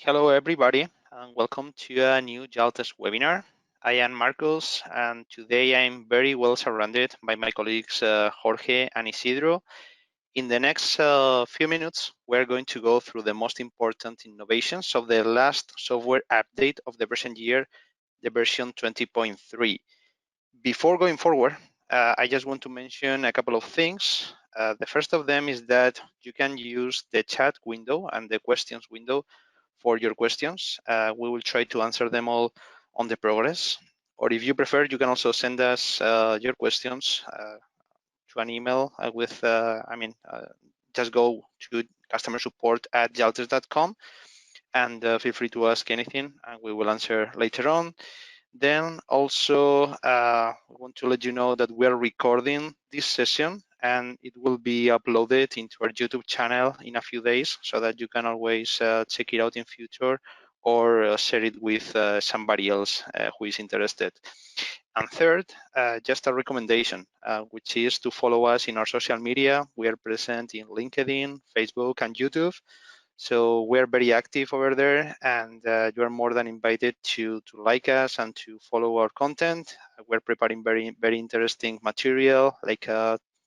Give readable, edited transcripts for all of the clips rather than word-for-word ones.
Hello, everybody, and welcome to a new Jaltest webinar. I am Marcos, and today I'm very well surrounded by my colleagues Jorge and Isidro. In the next few minutes, we're going to go through the most important innovations of the last software update of the present year, the version 20.3. Before going forward, I just want to mention a couple of things. The first of them is that you can use the chat window and the questions window for your questions. We will try to answer them all on the progress. Or if you prefer, you can also send us your questions to an email just go to customer support at jaltest.com and feel free to ask anything and we will answer later on. Then also, we want to let you know that we are recording this session and it will be uploaded into our YouTube channel in a few days so that you can always check it out in future or share it with somebody else who is interested. And third, just a recommendation, which is to follow us in our social media. We are present in LinkedIn, Facebook, and YouTube. So we're very active over there, and you are more than invited to like us and to follow our content. We're preparing very interesting material like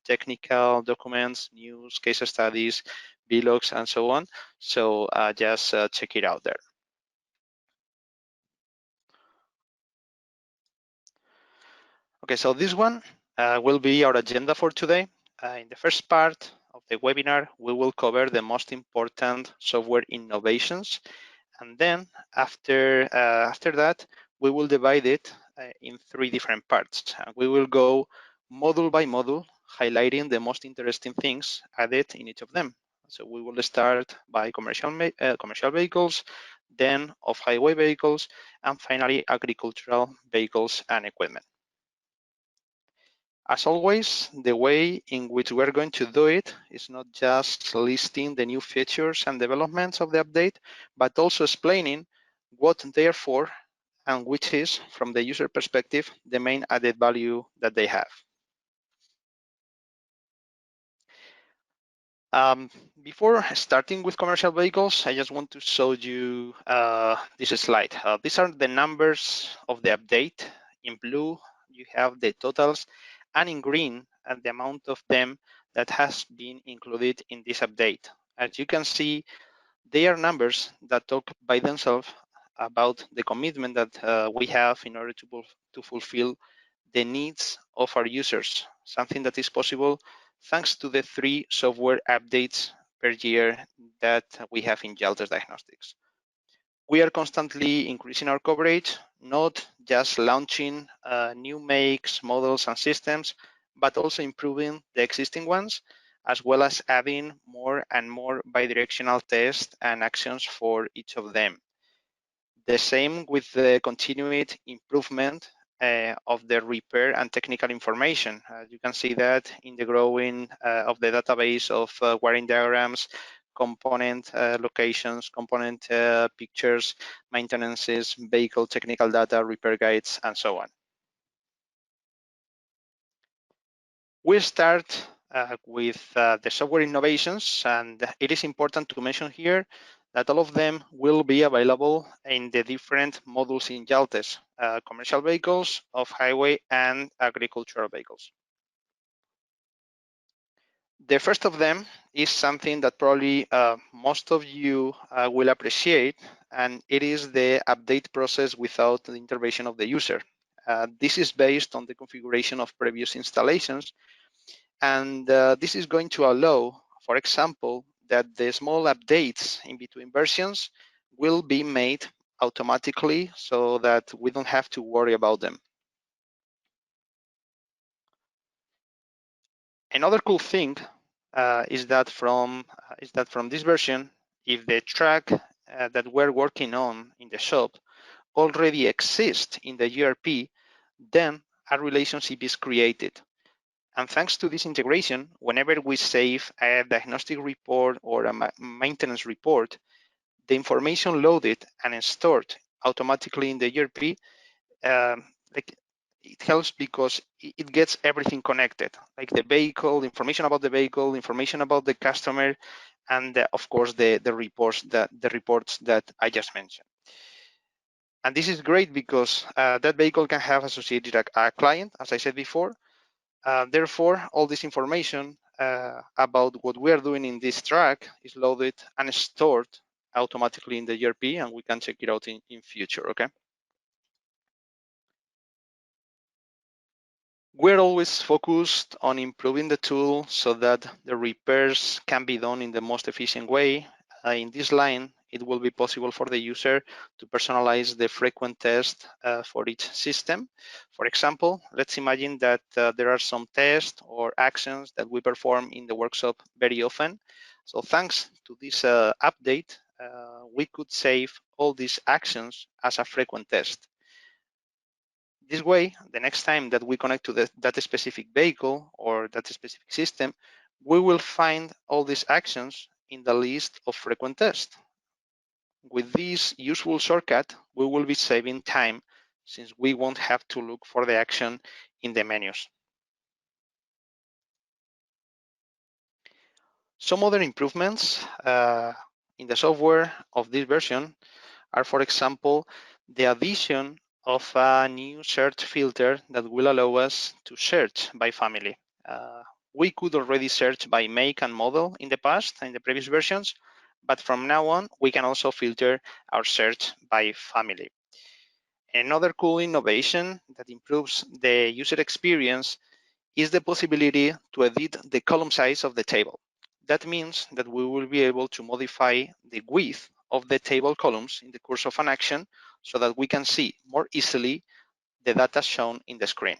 technical documents, news, case studies, vlogs, and so on. So just check it out there. Okay, so this one will be our agenda for today. In the first part of the webinar, we will cover the most important software innovations. And then after that, we will divide it in three different parts. We will go module by module, highlighting the most interesting things added in each of them. So we will start by commercial vehicles, then off-highway vehicles, and finally agricultural vehicles and equipment. As always, the way in which we're going to do it is not just listing the new features and developments of the update, but also explaining what they are for and which is, from the user perspective, the main added value that they have. Before starting with commercial vehicles, I just want to show you this slide. These are the numbers of the update. In blue, you have the totals, and in green, the amount of them that has been included in this update. As you can see, they are numbers that talk by themselves about the commitment that we have in order to fulfill the needs of our users, something that is possible thanks to the 3 software updates per year that we have in Jaltest Diagnostics. We are constantly increasing our coverage, not just launching new makes, models, and systems, but also improving the existing ones, as well as adding more and more bidirectional tests and actions for each of them. The same with the continued improvement of the repair and technical information. You can see that in the growing of the database of wiring diagrams, component locations, component pictures, maintenances, vehicle technical data, repair guides, and so on. We'll start with the software innovations, and it is important to mention here that all of them will be available in the different modules in Jaltest, commercial vehicles, off-highway, and agricultural vehicles. The first of them is something that probably most of you will appreciate, and it is the update process without the intervention of the user. This is based on the configuration of previous installations, and this is going to allow, for example, that the small updates in between versions will be made automatically so that we don't have to worry about them. Another cool thing is that from this version, if the track that we're working on in the shop already exists in the ERP, then a relationship is created. And thanks to this integration, whenever we save a diagnostic report or a maintenance report, the information loaded and stored automatically in the ERP it helps because it gets everything connected, like the vehicle, information about the vehicle, information about the customer, and of course the reports that I just mentioned. And this is great because that vehicle can have associated a client, as I said before. Therefore, all this information about what we are doing in this track is loaded and stored automatically in the ERP, and we can check it out in future, okay? We're always focused on improving the tool so that the repairs can be done in the most efficient way. In this line, it will be possible for the user to personalize the frequent test for each system. For example, let's imagine that there are some tests or actions that we perform in the workshop very often. So thanks to this update, we could save all these actions as a frequent test. This way, the next time that we connect to that specific vehicle or that specific system, we will find all these actions in the list of frequent tests. With this useful shortcut, we will be saving time since we won't have to look for the action in the menus. Some other improvements in the software of this version are, for example, the addition of a new search filter that will allow us to search by family. We could already search by make and model in the past, in the previous versions, but from now on, we can also filter our search by family. Another cool innovation that improves the user experience is the possibility to edit the column size of the table. That means that we will be able to modify the width of the table columns in the course of an action so that we can see more easily the data shown in the screen.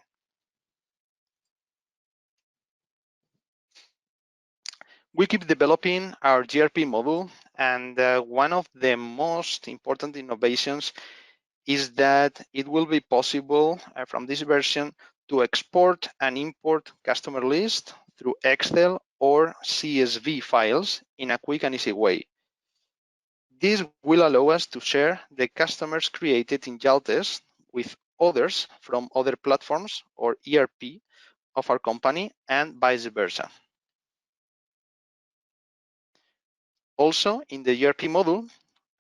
We keep developing our GRP module, and one of the most important innovations is that it will be possible from this version to export and import customer list through Excel or CSV files in a quick and easy way. This will allow us to share the customers created in Jaltest with others from other platforms or ERP of our company and vice versa. Also, in the ERP module,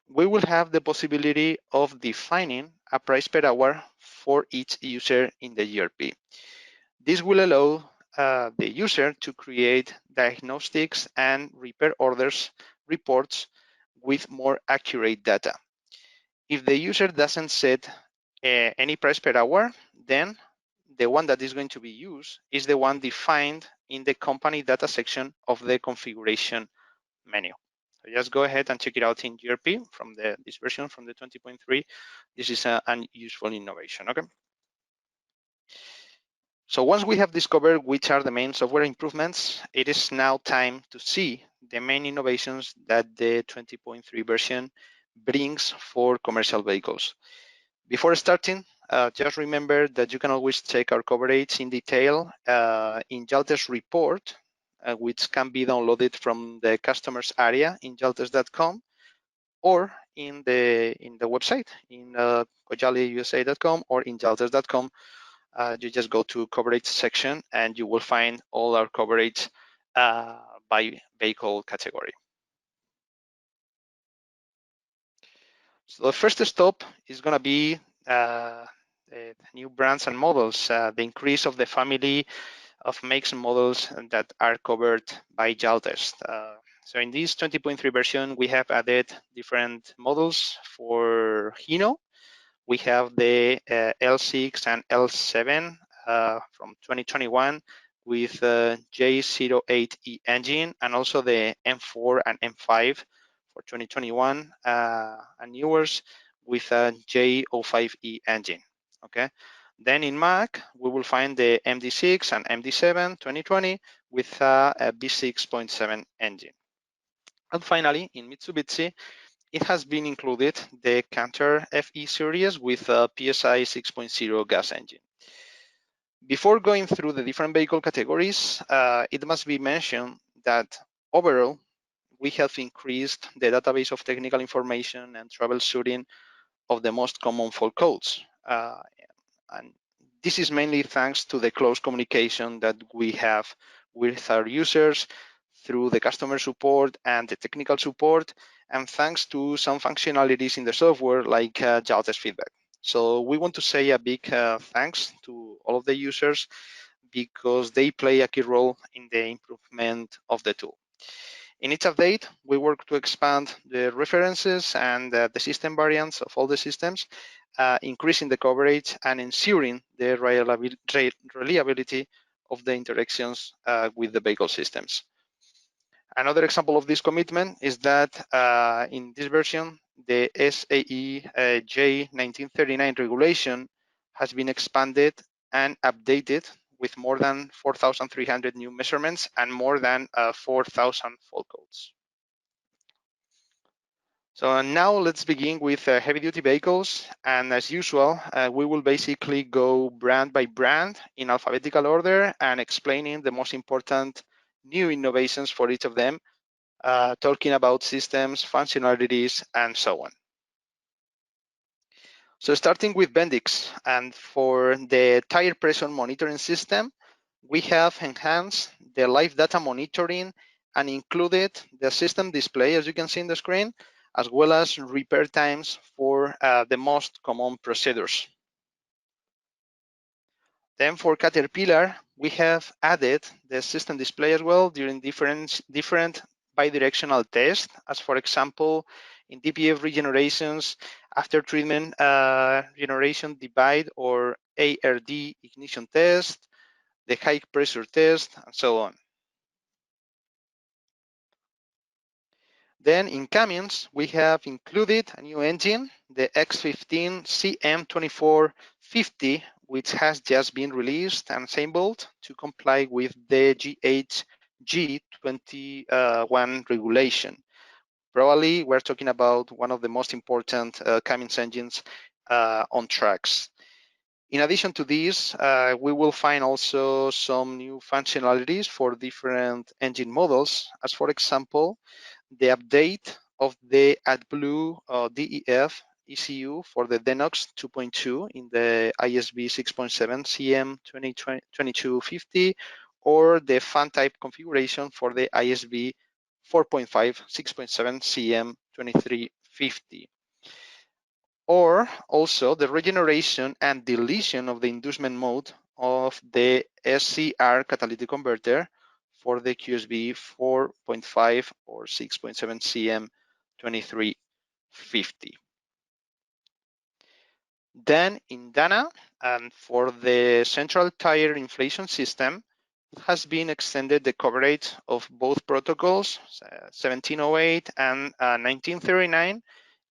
we will have the possibility of defining a price per hour for each user in the ERP. This will allow the user to create diagnostics and repair orders reports with more accurate data. If the user doesn't set any price per hour, then the one that is going to be used is the one defined in the company data section of the configuration menu. So just go ahead and check it out in GRP from this version from the 20.3. This is a useful innovation, okay? So once we have discovered which are the main software improvements, it is now time to see the main innovations that the 20.3 version brings for commercial vehicles. Before starting, just remember that you can always check our coverage in detail in Jaltest report, which can be downloaded from the customers area in jaltest.com or in the website in kojaliusa.com or in jaltest.com. You just go to coverage section and you will find all our coverage by vehicle category. So the first stop is going to be new brands and models, the increase of the family of makes and models that are covered by Jaltest. So in this 20.3 version, we have added different models for Hino. We have the L6 and L7 from 2021 with J08E engine, and also the M4 and M5 for 2021 and newers with a J05E engine. Okay. Then in Mac, we will find the MD6 and MD7 2020 with a B6.7 engine. And finally, in Mitsubishi, it has been included the Canter FE series with a PSI 6.0 gas engine. Before going through the different vehicle categories, it must be mentioned that overall, we have increased the database of technical information and troubleshooting of the most common fault codes. And This is mainly thanks to the close communication that we have with our users through the customer support and the technical support, and thanks to some functionalities in the software like Jaltest feedback. So we want to say a big thanks to all of the users because they play a key role in the improvement of the tool. In each update, we work to expand the references and the system variants of all the systems, increasing the coverage and ensuring the reliability of the interactions with the vehicle systems. Another example of this commitment is that in this version, the SAE J1939 regulation has been expanded and updated with more than 4,300 new measurements and more than 4,000 fault codes. So now let's begin with heavy-duty vehicles. And as usual, we will basically go brand by brand in alphabetical order and explaining the most important new innovations for each of them, talking about systems, functionalities, and so on. So starting with Bendix, and for the tire pressure monitoring system, we have enhanced the live data monitoring and included the system display, as you can see in the screen, as well as repair times for the most common procedures. Then for Caterpillar, we have added the system display as well during different bidirectional tests, as for example, in DPF regenerations, after treatment regeneration divide or ARD ignition test, the high pressure test, and so on. Then in Cummins, we have included a new engine, the X15 CM2450, which has just been released and assembled to comply with the GHG 21 regulation. Probably we're talking about one of the most important Cummins engines on tracks. In addition to this, we will find also some new functionalities for different engine models, as for example, the update of the AdBlue DEF ECU for the Denox 2.2 in the ISB 6.7 CM 2250, or the fan type configuration for the ISB 4.5 6.7 CM 2350. Or also the regeneration and deletion of the inducement mode of the SCR catalytic converter for the QSB 4.5 or 6.7 CM 2350. Then in Dana, and for the central tire inflation system, it has been extended the coverage of both protocols, 1708 and 1939,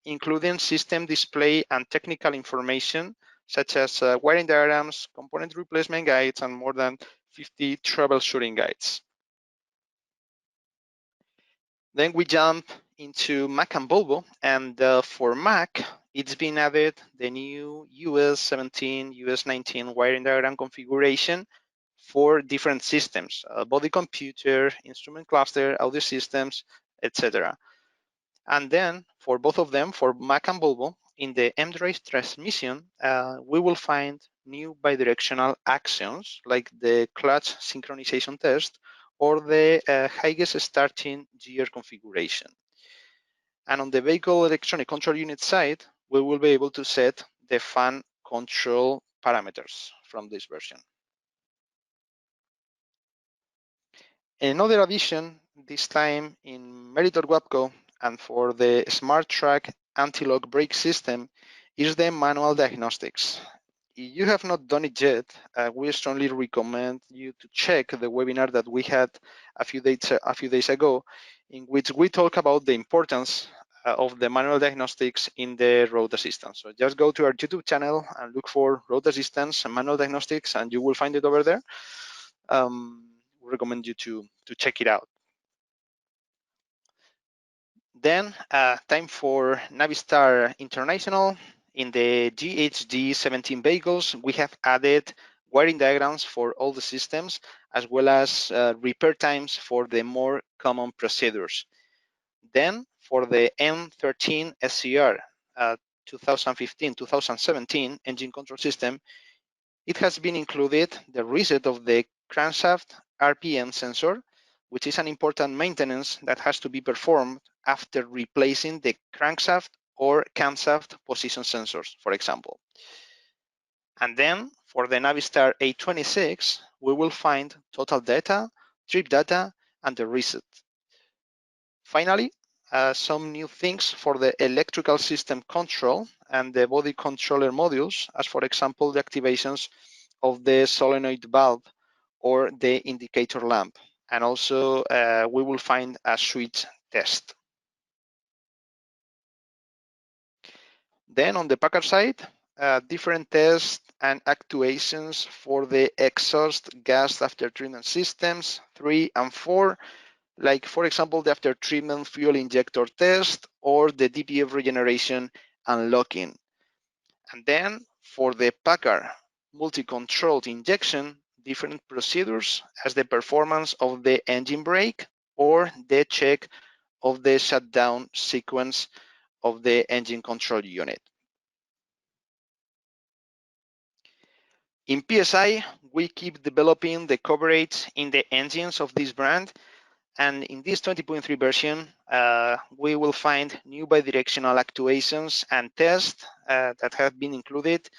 including system display and technical information, such as wiring diagrams, component replacement guides, and more than 50 troubleshooting guides. Then we jump into Mac and Volvo, and for Mac, it's been added the new US 17, US 19 wiring diagram configuration for different systems, body computer, instrument cluster, audio systems, etc. And then for both of them, for Mac and Volvo, in the M-Drive transmission, we will find new bidirectional actions like the clutch synchronization test or the highest starting gear configuration. And on the vehicle electronic control unit side, we will be able to set the fan control parameters from this version. Another addition, this time in Meritor WAPCO, and for the Smart Track anti-lock brake system, is the manual diagnostics. If you have not done it yet, we strongly recommend you to check the webinar that we had a few days ago, in which we talk about the importance of the manual diagnostics in the road assistance. So just go to our YouTube channel and look for road assistance and manual diagnostics, and you will find it over there. We recommend you to check it out. Then time for Navistar International. In the GHG 17 vehicles, we have added wiring diagrams for all the systems, as well as repair times for the more common procedures. Then for the M13 SCR 2015-2017 engine control system, It has been included the reset of the crankshaft RPM sensor, which is an important maintenance that has to be performed after replacing the crankshaft or camshaft position sensors, for example. And then for the Navistar 826, we will find total data, trip data, and the reset. Finally, some new things for the electrical system control and the body controller modules, as for example, the activations of the solenoid valve or the indicator lamp. And also we will find a switch test. Then on the Packard side, different tests and actuations for the exhaust gas after treatment systems 3 and 4, like for example the after treatment fuel injector test or the DPF regeneration and locking. And then for the Packard multi-controlled injection, different procedures as the performance of the engine brake or the check of the shutdown sequence of the engine control unit. In PSI, we keep developing the coverage in the engines of this brand, and in this 20.3 version, we will find new bidirectional actuations and tests that have been included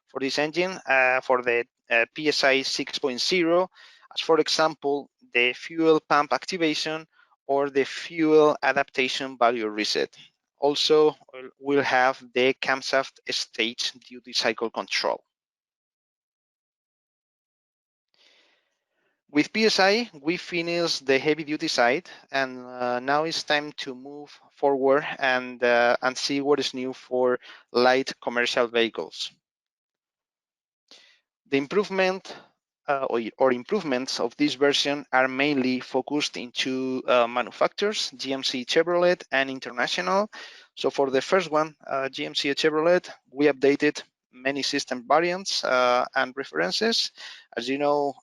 for this engine for the PSI 6.0, as for example, the fuel pump activation or the fuel adaptation value reset. Also, we'll have the camshaft stage duty cycle control. With PSI, we finished the heavy duty side, and now it's time to move forward and see what is new for light commercial vehicles. The improvement or improvements of this version are mainly focused into manufacturers, GMC, Chevrolet, and International. So for the first one, GMC and Chevrolet, we updated many system variants and references. As you know,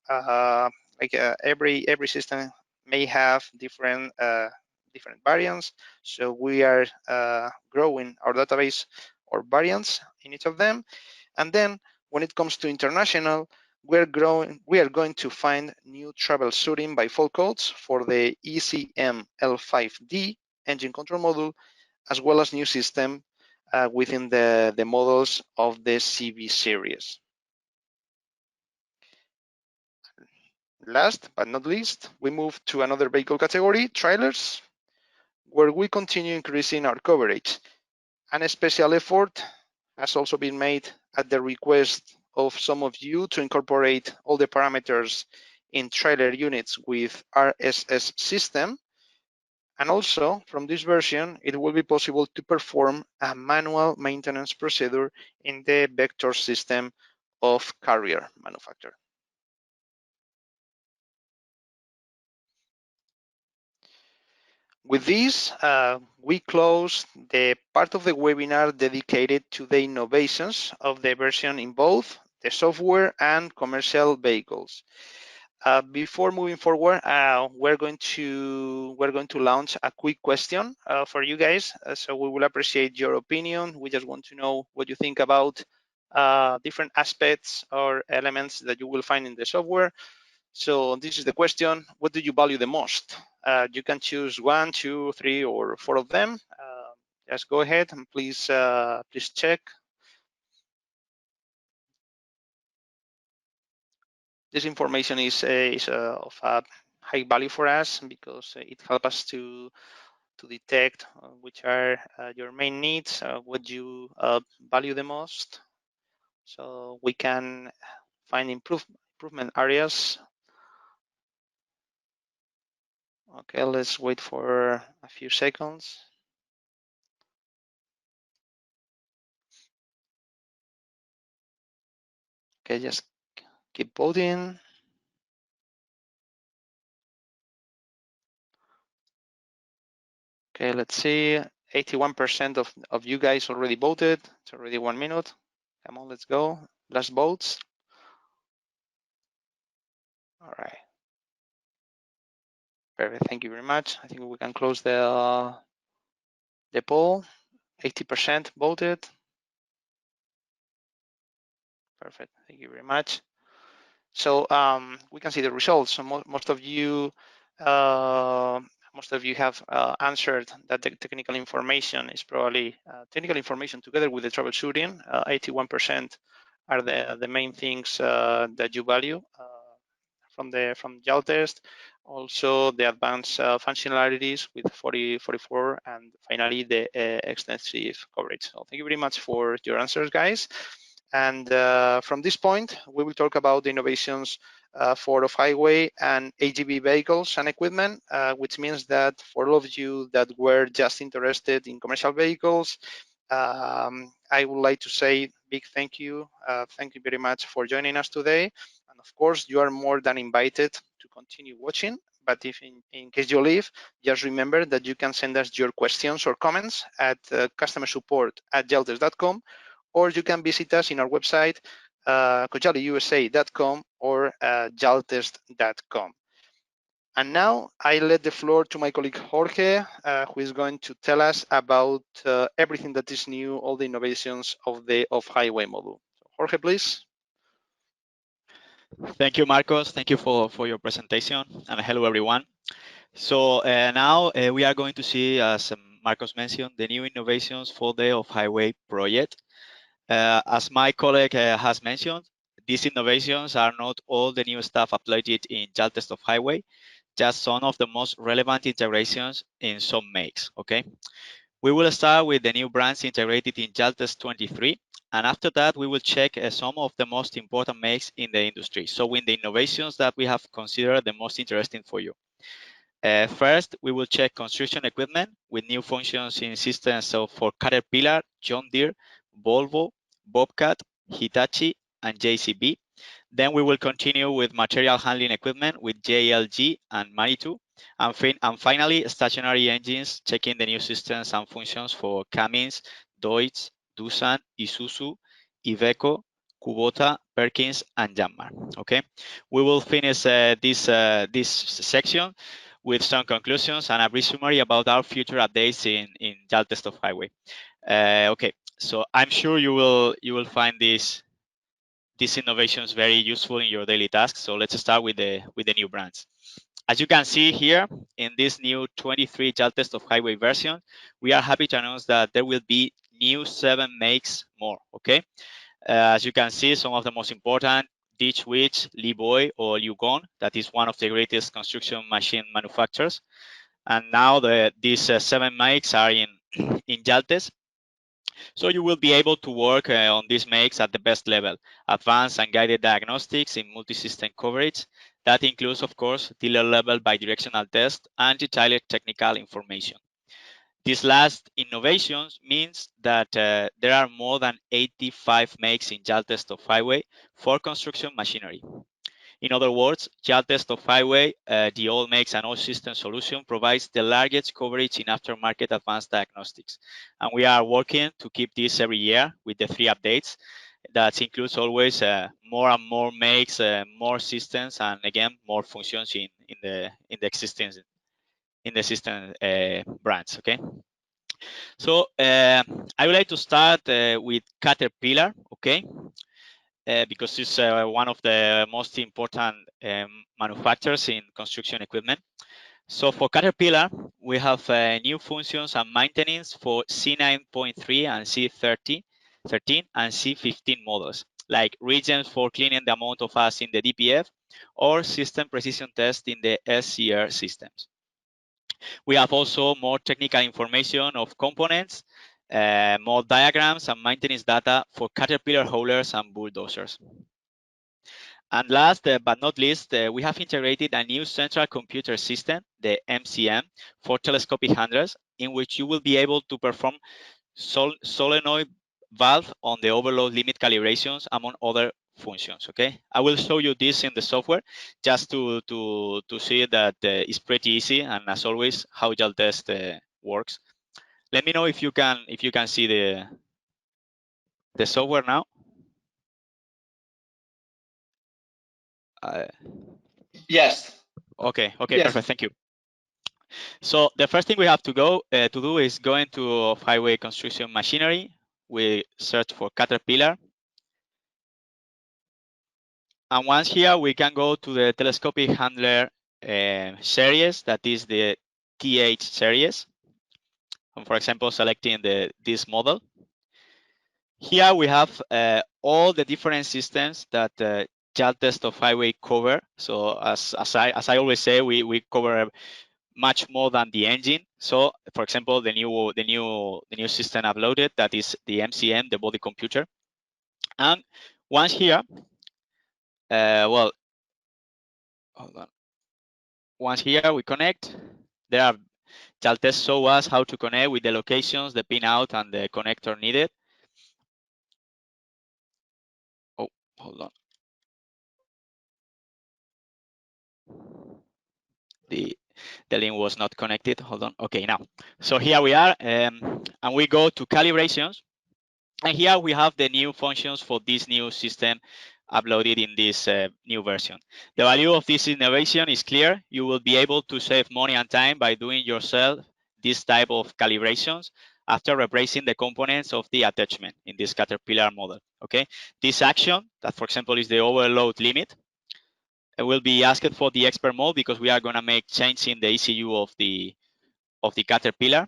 every system may have different variants. So we are growing our database or variants in each of them. And then when it comes to international, we are going to find new troubleshooting by fault codes for the ECM L5D engine control module, as well as new system within the models of the CV series. Last but not least, we move to another vehicle category, trailers, where we continue increasing our coverage. And a special effort has also been made at the request of some of you to incorporate all the parameters in trailer units with RSS system. And also from this version, it will be possible to perform a manual maintenance procedure in the vector system of carrier manufacturer. With this, we close the part of the webinar dedicated to the innovations of the version in both the software and commercial vehicles. Before moving forward, we're going to launch a quick question for you guys. So we will appreciate your opinion. We just want to know what you think about different aspects or elements that you will find in the software. So this is the question: what do you value the most? You can choose 1, 2, 3, or 4 of them. Just go ahead and please check. This information is of high value for us because it helps us to detect which are your main needs, what you value the most, so we can find improvement areas. Okay, let's wait for a few seconds. Okay, just keep voting. Okay, let's see. 81% of you guys already voted. It's already 1 minute. Come on, let's go. Last votes. All right. Perfect. Thank you very much. I think we can close the poll. 80% voted. Perfect. Thank you very much. So we can see the results. So most of you uh, have answered that the technical information is probably technical information together with the troubleshooting. 81% are the main things that you value from Jaltest. Also the advanced functionalities with 44, and finally the extensive coverage. So thank you very much for your answers, guys. And from this point, we will talk about the innovations for off-highway and AGV vehicles and equipment, which means that for all of you that were just interested in commercial vehicles, I would like to say big thank you. Thank you very much for joining us today. And of course, you are more than invited to continue watching. But if in case you leave, just remember that you can send us your questions or comments at customer support at jaltest.com, or you can visit us in our website, kojaliusa.com or jaltest.com. And now I let the floor to my colleague Jorge, who is going to tell us about everything that is new, all the innovations of the off-highway model. Jorge, please. Thank you, Marcos. Thank you for your presentation, and hello, everyone. So now we are going to see, as Marcos mentioned, the new innovations for the off-highway project. As my colleague has mentioned, these innovations are not all the new stuff uploaded in Jaltest Off-Highway, just some of the most relevant integrations in some makes, okay? We will start with the new brands integrated in Jaltest 23, and after that, we will check some of the most important makes in the industry, showing the innovations that we have considered the most interesting for you. First, we will check construction equipment with new functions in systems for Caterpillar, John Deere, Volvo, Bobcat, Hitachi, and JCB. Then we will continue with material handling equipment with JLG and Manitou. And finally, stationary engines, checking the new systems and functions for Cummins, Deutz, Doosan, Isuzu, Iveco, Kubota, Perkins, and Yanmar. Okay, we will finish this section with some conclusions and a brief summary about our future updates in Jaltest Off-Highway. Okay, so I'm sure you will find these innovations very useful in your daily tasks. So let's start with the new brands. As you can see here in this new 23 Jaltest Off-Highway version, we are happy to announce that there will be new 7 makes more. Okay, as you can see, some of the most important: Ditch Witch, Liboy, or Yukon, that is one of the greatest construction machine manufacturers. And now these 7 makes are in in Jaltest. So you will be able to work on these makes at the best level: advanced and guided diagnostics in multi-system coverage. That includes, of course, dealer level bidirectional test and detailed technical information. These last innovations means that there are more than 85 makes in Jaltest Off-Highway for construction machinery. In other words, Jaltest Off-Highway, the all makes and all system solution, provides the largest coverage in aftermarket advanced diagnostics. And we are working to keep this every year with the 3 updates. That includes always more and more makes, more systems, and again more functions in the existing system brands. Okay. So I would like to start with Caterpillar. Okay. Because it's one of the most important manufacturers in construction equipment. So for Caterpillar, we have new functions and maintenance for C9.3 and C13 and C15 models, like regions for cleaning the amount of ash in the DPF or system precision test in the SCR systems. We have also more technical information of components, more diagrams and maintenance data for Caterpillar haulers and bulldozers. And last but not least, we have integrated a new central computer system, the MCM, for telescopic handlers, in which you will be able to perform solenoid valve on the overload limit calibrations, among other functions. Okay, I will show you this in the software just to see that it's pretty easy, and as always, how Jaltest works. Let me know if you can see the software now. Yes. Okay, Yes. perfect. Thank you. So the first thing we have to do is go into highway construction machinery. We search for Caterpillar. And once here, we can go to the telescopic handler series, that is the TH series. And for example, selecting this model. Here we have all the different systems that Jaltest of Highway cover. So as I always say, we cover much more than the engine. So for example, the new system uploaded, that is the MCM, the body computer. And once here, well, hold on. Once here we connect, there are Jaltest show us how to connect with the locations, the pinout, and the connector needed. Oh, hold on. The link was not connected. Hold on. Okay, now. So here we are, and we go to calibrations. And here we have the new functions for this new system uploaded in this new version. The value of this innovation is clear. You will be able to save money and time by doing yourself this type of calibrations after replacing the components of the attachment in this Caterpillar model. Okay, this action, that for example is the overload limit, will be asked for the expert mode because we are going to make change in the ECU of the Caterpillar.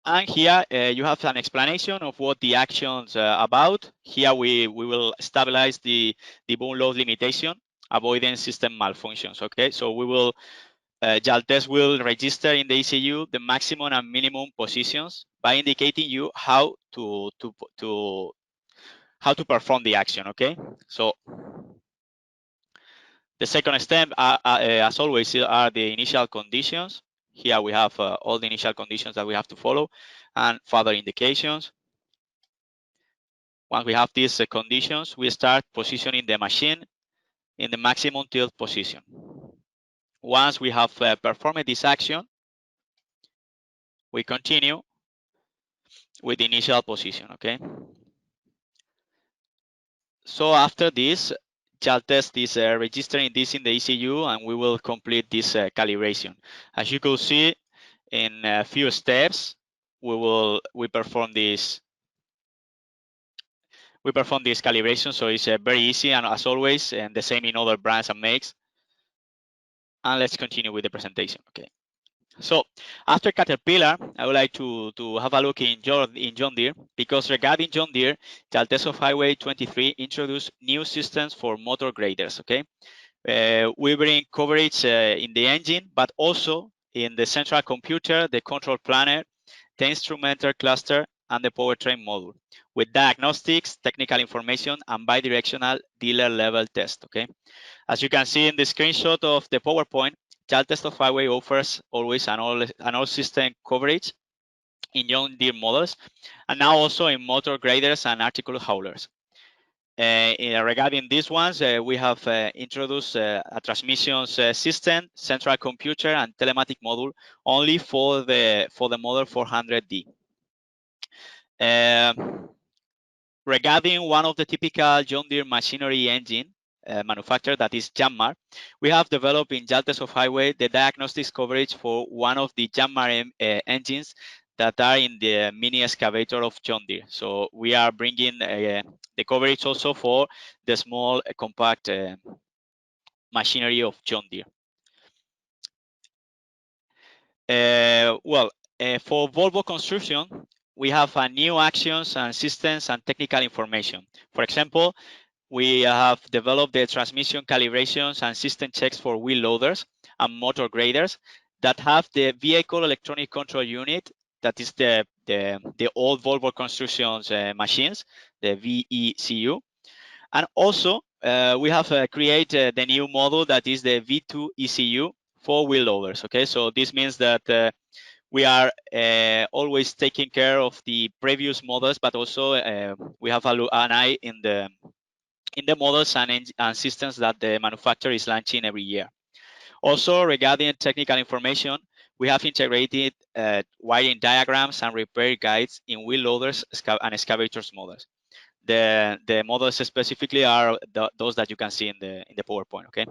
And here you have an explanation of what the actions about. Here we will stabilize the boom load limitation, avoiding system malfunctions. Okay, so we will Jaltest will register in the ECU the maximum and minimum positions by indicating you how to perform the action. Okay, so the second step, as always, are the initial conditions. Here we have all the initial conditions that we have to follow and further indications. Once we have these conditions, we start positioning the machine in the maximum tilt position. Once we have performed this action, we continue with the initial position, okay? So after this, Jaltest is registering this in the ECU, and we will complete this calibration. As you can see, in a few steps, we perform this calibration. So it's very easy, and as always, and the same in other brands and makes. And let's continue with the presentation. Okay. So after Caterpillar, I would like to have a look in John Deere, because regarding John Deere, Jaltest of Highway 23 introduced new systems for motor graders. Okay, we bring coverage in the engine, but also in the central computer, the control planner, the instrumental cluster, and the powertrain module, with diagnostics, technical information, and bidirectional dealer level test. Okay, as you can see in the screenshot of the PowerPoint, Jaltest of Highway offers always an all system coverage in John Deere models, and now also in motor graders and article haulers. Regarding these ones, we have introduced a transmissions system, central computer, and telematic module only for the model 400D. Regarding one of the typical John Deere machinery engine manufacturer, that is Janmar, we have developed in Jaltest of Highway the diagnostics coverage for one of the Janmar engines that are in the mini excavator of John Deere. So we are bringing the coverage also for the small compact machinery of John Deere. For Volvo Construction, we have new actions and systems and technical information. For example, we have developed the transmission calibrations and system checks for wheel loaders and motor graders that have the vehicle electronic control unit, that is the old Volvo Constructions machines, the VECU. And also, we have created the new model that is the V2 ECU for wheel loaders. Okay, so this means that we are always taking care of the previous models, but also we have an eye in the models and systems that the manufacturer is launching every year. Also, regarding technical information, we have integrated wiring diagrams and repair guides in wheel loaders and excavators models. The models specifically are those that you can see in the PowerPoint. Okay.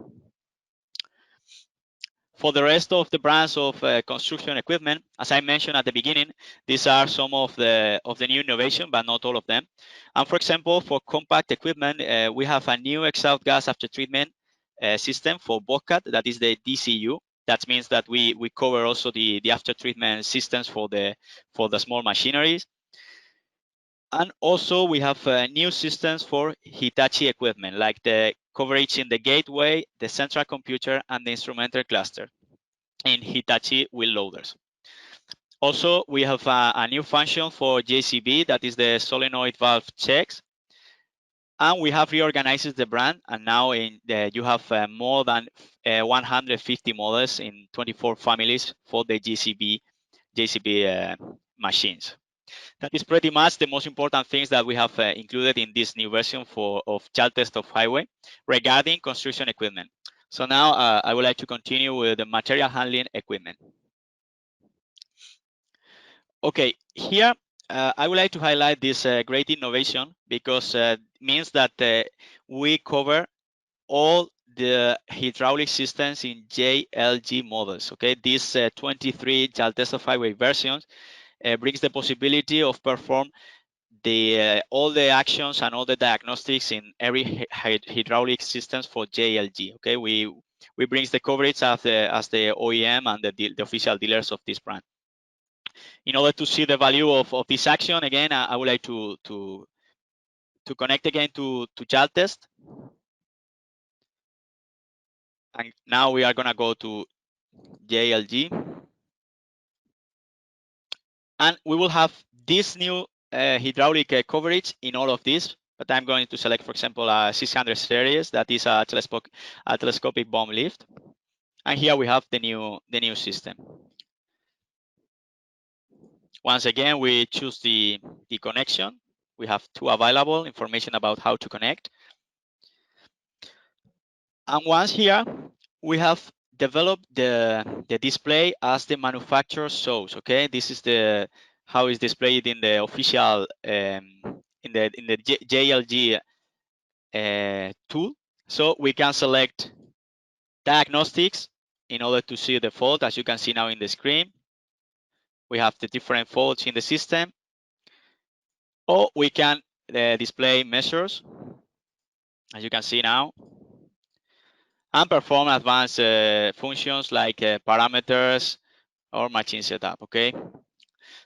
For the rest of the brands of construction equipment, as I mentioned at the beginning, these are some of the new innovation, but not all of them. And for example, for compact equipment, we have a new exhaust gas after treatment system for Bobcat, that is the DCU. That means that we cover also the after treatment systems for the small machineries. And also we have new systems for Hitachi equipment, like the coverage in the gateway, the central computer, and the instrumental cluster in Hitachi wheel loaders. Also, we have a new function for JCB, that is the solenoid valve checks. And we have reorganized the brand, and now you have more than 150 models in 24 families for the JCB machines. That is pretty much the most important things that we have included in this new version of Jaltest of Highway regarding construction equipment. So now I would like to continue with the material handling equipment. Okay, here I would like to highlight this great innovation because it means that we cover all the hydraulic systems in JLG models. Okay, these 23 Jaltest of Highway versions brings the possibility of perform all the actions and all the diagnostics in every hydraulic systems for JLG. Okay, we brings the coverage as the OEM and the official dealers of this brand. In order to see the value of this action, again, I would like to connect again to Jaltest. And now we are gonna go to JLG. And we will have this new hydraulic coverage in all of these, but I'm going to select, for example, a 600 series, that is a telescopic bomb lift. And here we have the new system. Once again, we choose the connection. We have two available, information about how to connect. And once here, we have developed the display as the manufacturer shows. Okay, this is how it's displayed in the official in the JLG tool. So we can select diagnostics in order to see the fault, as you can see now in the screen. We have the different faults in the system, or we can display measures, as you can see now, and perform advanced functions like parameters or machine setup. Okay.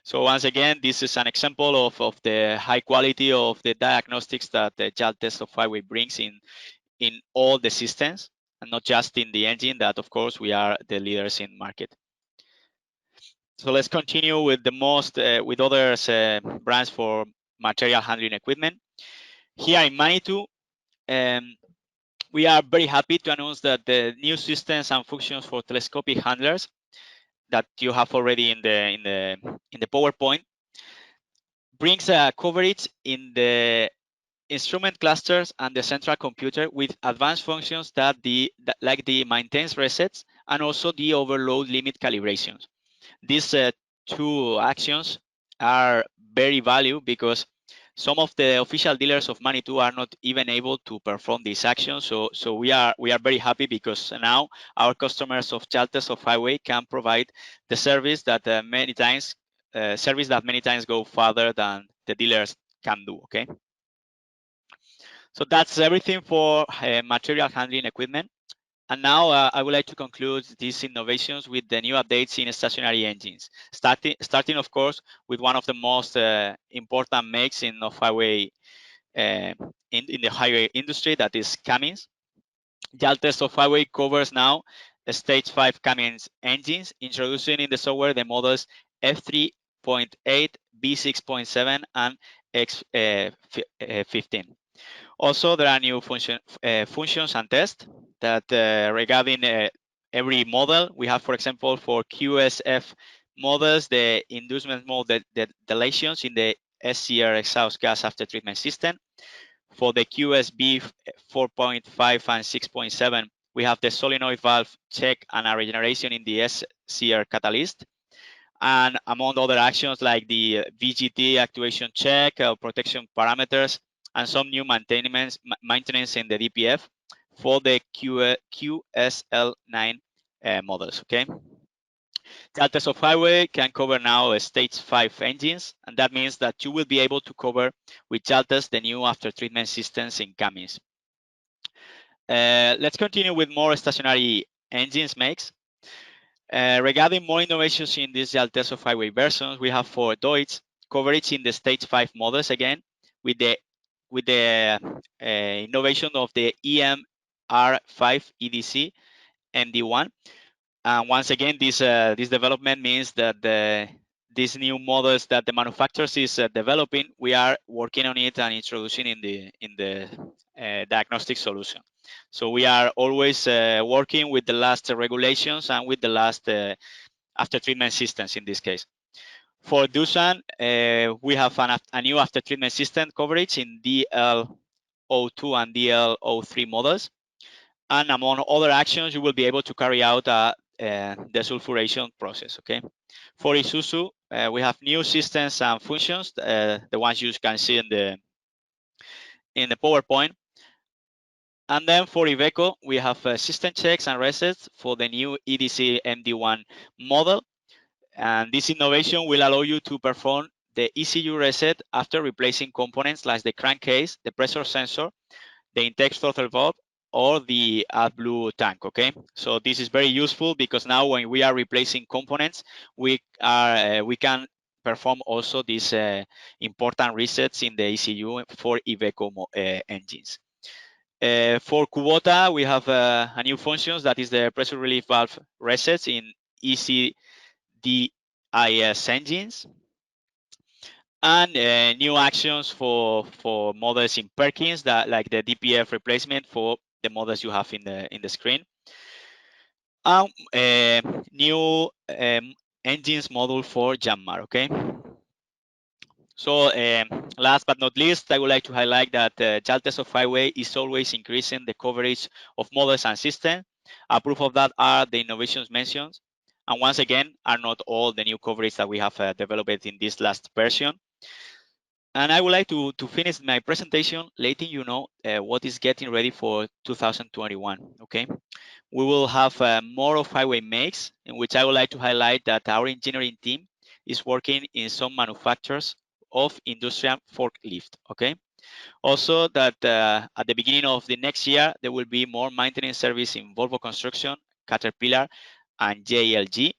So once again, this is an example of the high quality of the diagnostics that the Jaltest of Highway brings in all the systems, and not just in the engine, that of course we are the leaders in market. So let's continue with with other brands for material handling equipment. Here in Manitou, we are very happy to announce that the new systems and functions for telescopic handlers that you have already in the PowerPoint brings coverage in the instrument clusters and the central computer with advanced functions like the maintenance resets and also the overload limit calibrations. These two actions are very valuable because some of the official dealers of Manitou are not even able to perform these actions. So we are very happy because now our customers of Jaltest of Highway can provide the service that many times go further than the dealers can do. Okay. So that's everything for material handling equipment. And now I would like to conclude these innovations with the new updates in stationary engines. Starting of course, with one of the most important makes in off-highway in the highway industry, that is Cummins. Jaltest off-highway covers now stage 5 Cummins engines, introducing in the software the models F3.8, B6.7, and X15. Also, there are new functions and tests that regarding every model. We have, for example, for QSF models, the inducement mode deletions in the SCR exhaust gas after treatment system. For the QSB 4.5 and 6.7, we have the solenoid valve check and a regeneration in the SCR catalyst. And among other actions like the VGT actuation check, protection parameters, and some new maintenance in the DPF for the QSL9 models. Okay. Jaltest Off-Highway can cover now stage 5 engines, and that means that you will be able to cover with Jaltest the new after-treatment systems in Cummins. Let's continue with more stationary engines makes. Regarding more innovations in these Jaltest Off-Highway versions, we have for Deutz coverage in the stage 5 models again with the innovation of the EMR5 EDC MD1. And once again, this development means that these new models that the manufacturers is developing, we are working on it and introducing in the diagnostic solution. So we are always working with the last regulations and with the last after treatment systems in this case. For Doosan, we have a new after treatment system coverage in DL02 and DL03 models. And among other actions, you will be able to carry out a desulfuration process. Okay. For Isuzu, we have new systems and functions, the ones you can see in the PowerPoint. And then for Iveco, we have system checks and resets for the new EDC MD1 model. And this innovation will allow you to perform the ECU reset after replacing components like the crankcase, the pressure sensor, the intake throttle valve, or the AdBlue tank. Okay, so this is very useful because now when we are replacing components, we can perform also these important resets in the ECU for Iveco engines. For Kubota, we have a new functions that is the pressure relief valve resets in ECDIS engines, and new actions for models in Perkins, that like the DPF replacement for the models you have in the screen, and new engines module for Janmar. Okay. So last but not least, I would like to highlight that Jaltest Off-Highway is always increasing the coverage of models and systems. A proof of that are the innovations mentioned, and once again are not all the new coverage that we have developed in this last version. And I would like to finish my presentation letting you know what is getting ready for 2021. Okay, we will have more of highway makes, in which I would like to highlight that our engineering team is working in some manufacturers of industrial forklift. Okay, also that at the beginning of the next year there will be more maintenance service in Volvo Construction, Caterpillar, and JLG.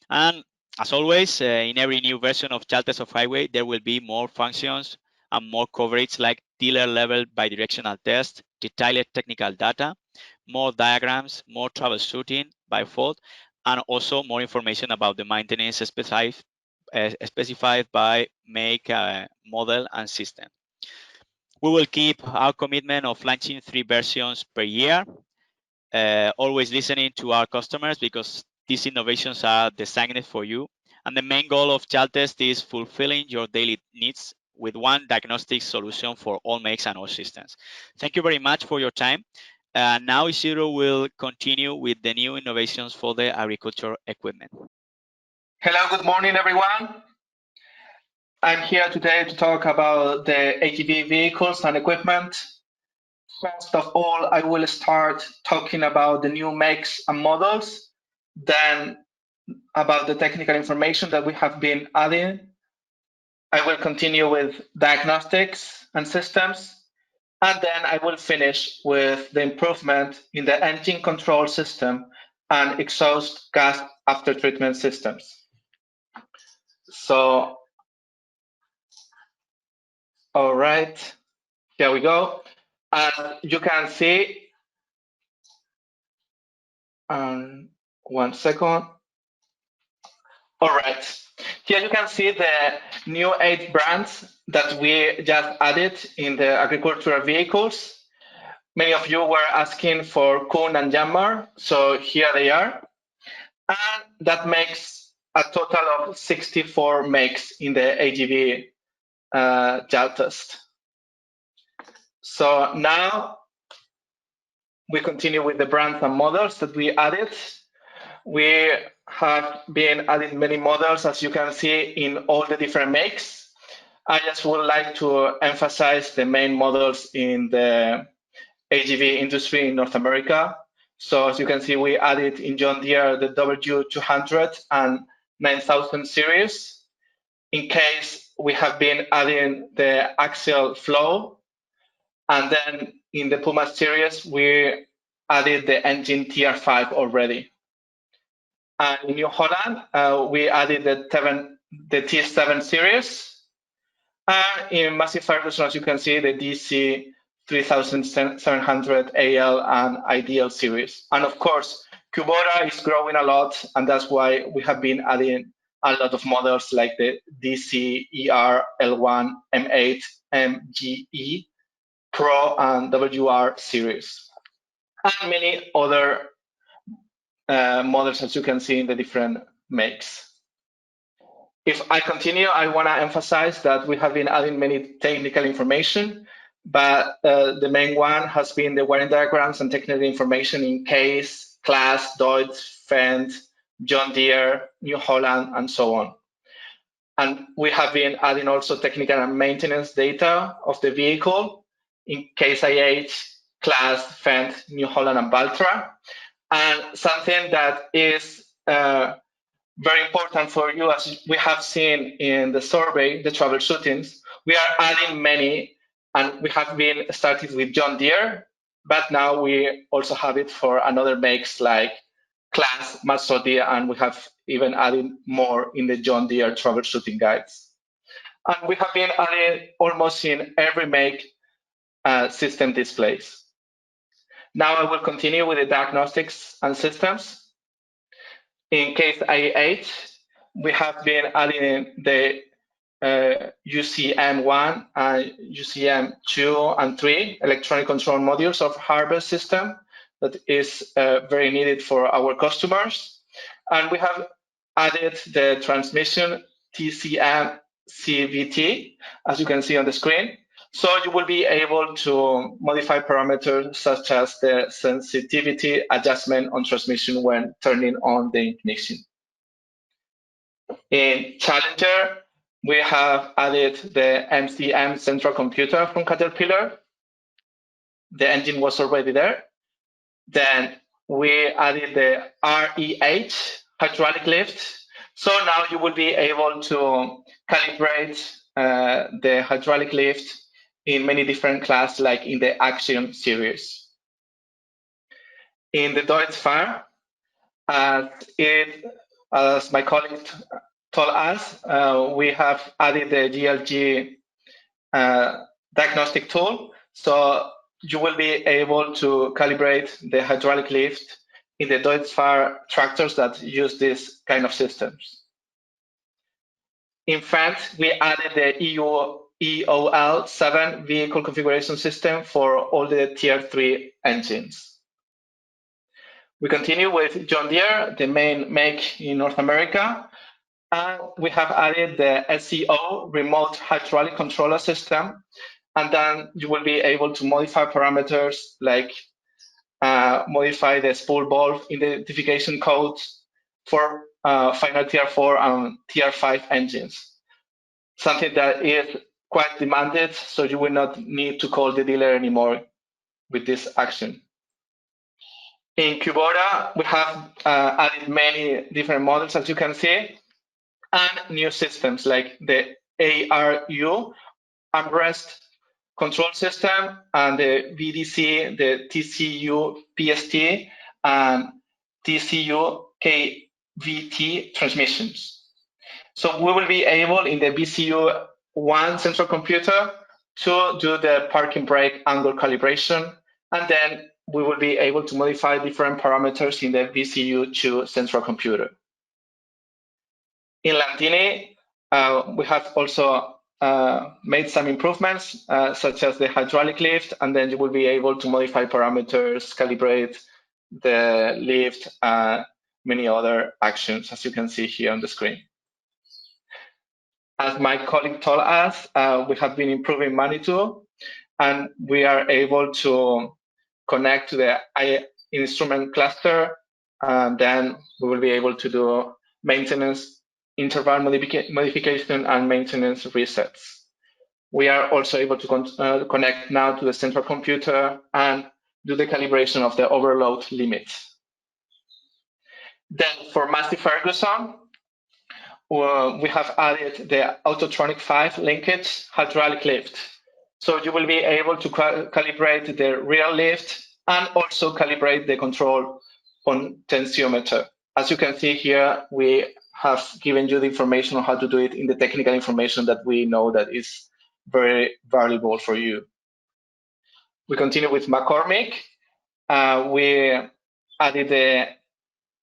And as always, in every new version of Jaltest Off-Highway, there will be more functions and more coverage like dealer level bidirectional test, detailed technical data, more diagrams, more troubleshooting by fault, and also more information about the maintenance specified by make, model, and system. We will keep our commitment of launching 3 versions per year, always listening to our customers because these innovations are designed for you. And the main goal of Jaltest is fulfilling your daily needs with one diagnostic solution for all makes and all systems. Thank you very much for your time. Now Isidro will continue with the new innovations for the agriculture equipment. Hello, good morning, everyone. I'm here today to talk about the AGV vehicles and equipment. First of all, I will start talking about the new makes and models, then about the technical information that we have been adding. I will continue with diagnostics and systems, and then I will finish with the improvement in the engine control system and exhaust gas after treatment systems. So, all right, here we go. And you can see, 1 second. All right, here you can see the new 8 brands that we just added in the agricultural vehicles. Many of you were asking for Kuhn and Janmar, so here they are. And that makes a total of 64 makes in the AGV Jaltest. So now we continue with the brands and models that we added. We have been adding many models, as you can see, in all the different makes. I just would like to emphasize the main models in the AGV industry in North America. So as you can see, we added in John Deere the W200 and 9000 series. In case we have been adding the axial flow, and then in the Puma series, we added the engine TR5 already. And in New Holland, we added the T7 series. And in Massive Ferguson, as you can see, the DC 3700 AL and IDL series. And of course, Kubota is growing a lot, and that's why we have been adding a lot of models like the DC ER L1 M8 MGE Pro and WR series, and many other models, as you can see in the different makes. If I continue, I want to emphasize that we have been adding many technical information, but the main one has been the wiring diagrams and technical information in Case, Class, Deutz, Fendt, John Deere, New Holland, and so on. And we have been adding also technical and maintenance data of the vehicle in Case IH, Class, Fendt, New Holland, and Valtra. And something that is very important for you, as we have seen in the survey, the troubleshootings, we are adding many, and we have been started with John Deere, but now we also have it for another makes like Class, Mazda, and we have even added more in the John Deere troubleshooting guides. And we have been adding almost in every make system displays. Now I will continue with the diagnostics and systems. In Case IH, we have been adding the UCM1 and UCM2 and 3 electronic control modules of hardware system that is very needed for our customers. And we have added the transmission TCM CVT, as you can see on the screen. So you will be able to modify parameters such as the sensitivity adjustment on transmission when turning on the ignition. In Challenger, we have added the MCM central computer from Caterpillar. The engine was already there. Then we added the REH hydraulic lift. So now you will be able to calibrate the hydraulic lift in many different classes, like in the Action series. In the Deutz Fire, as my colleague told us, we have added the GLG diagnostic tool. So you will be able to calibrate the hydraulic lift in the Deutz Fire tractors that use this kind of systems. In fact, we added the EOL7 vehicle configuration system for all the Tier 3 engines. We continue with John Deere, the main make in North America, and we have added the SCO remote hydraulic controller system, and then you will be able to modify parameters like modify the spool valve identification codes for final Tier 4 and Tier 5 engines, something that is quite demanded, so you will not need to call the dealer anymore with this action. In Kubota, we have added many different models, as you can see, and new systems like the ARU armrest control system and the VDC, the TCU PST, and TCU KVT transmissions. So we will be able in the VCU1 central computer to do the parking brake angle calibration, and then we will be able to modify different parameters in the VCU2 central computer. In Landini, we have also made some improvements, such as the hydraulic lift, and then you will be able to modify parameters, calibrate the lift, many other actions, as you can see here on the screen. As my colleague told us, we have been improving Manitou, and we are able to connect to the instrument cluster, and then we will be able to do maintenance, interval modification, and maintenance resets. We are also able to connect now to the central computer, and do the calibration of the overload limits. Then for Massey Ferguson, we have added the Autotronic 5 linkage hydraulic lift. So you will be able to calibrate the real lift and also calibrate the control potentiometer. As you can see here, we have given you the information on how to do it in the technical information that we know that is very valuable for you. We continue with McCormick. We added the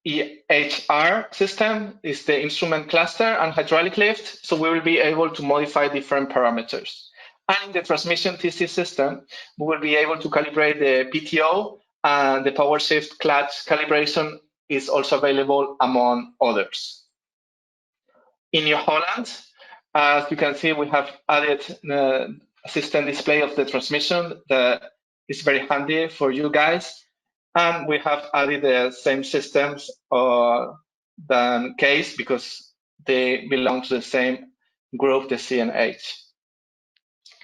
EHR system, is the instrument cluster and hydraulic lift, so we will be able to modify different parameters. And in the transmission TC system, we will be able to calibrate the PTO, and the power shift clutch calibration is also available among others. In New Holland, as you can see, we have added the assistant display of the transmission that is very handy for you guys. And we have added the same systems than case because they belong to the same group, the C and H.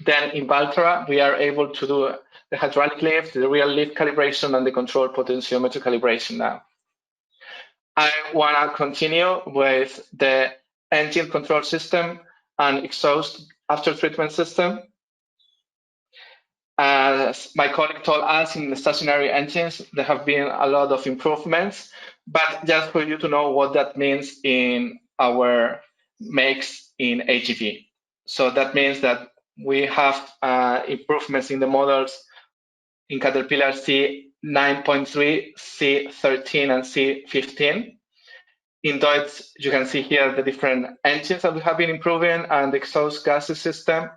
Then in Valtra, we are able to do the hydraulic lift, the real lift calibration, and the control potentiometer calibration now. I want to continue with the engine control system and exhaust after treatment system. As my colleague told us, in the stationary engines, there have been a lot of improvements, but just for you to know what that means in our makes in AGV. So that means that we have improvements in the models in Caterpillar C9.3, C13, and C15. In Deutz, you can see here the different engines that we have been improving and the exhaust gases system.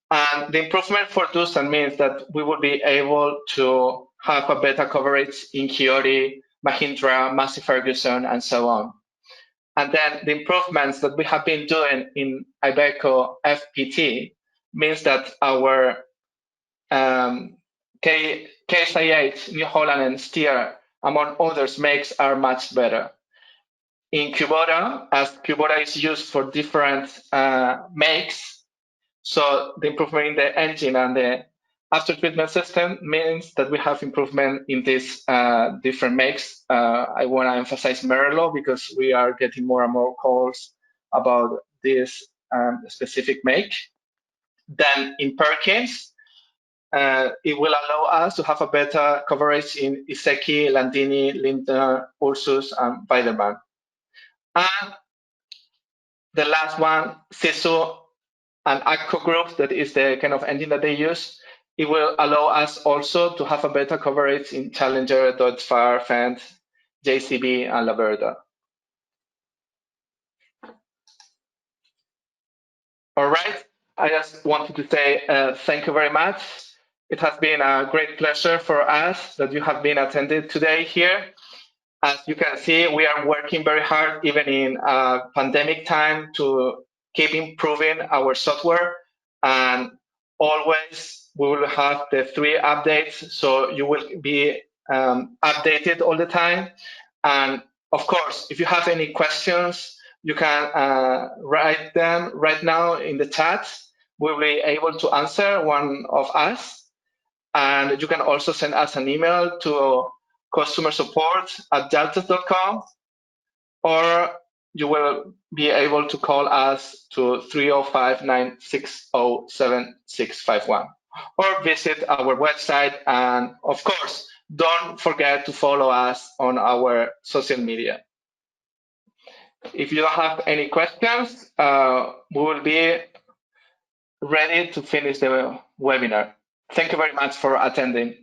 And the improvement for Doosan means that we will be able to have a better coverage in Kiori, Mahindra, Massey Ferguson, and so on. And then the improvements that we have been doing in Iveco FPT means that our KSIH, New Holland, and Steer, among others, makes are much better. In Kubota, as Kubota is used for different makes, so the improvement in the engine and the after treatment system means that we have improvement in these different makes. I want to emphasize Merlo because we are getting more and more calls about this specific make. Then in Perkins, it will allow us to have a better coverage in Iseki, Landini, Lindner, Ursus, and Weidemann. And the last one, Sisu and ACCO group, that is the kind of engine that they use. It will allow us also to have a better coverage in Challenger, Dodge, Fire, Fendt, JCB, and Laverda. All right, I just wanted to say thank you very much. It has been a great pleasure for us that you have been attended today here. As you can see, we are working very hard, even in pandemic time, to keep improving our software. And always we will have the 3 updates, so you will be updated all the time. And of course, if you have any questions, you can write them right now in the chat. We'll be able to answer, one of us. And you can also send us an email to customer support at jaltest.com, or you will be able to call us to 305-960-7651, or visit our website. And of course, don't forget to follow us on our social media. If you don't have any questions, we will be ready to finish the webinar. Thank you very much for attending.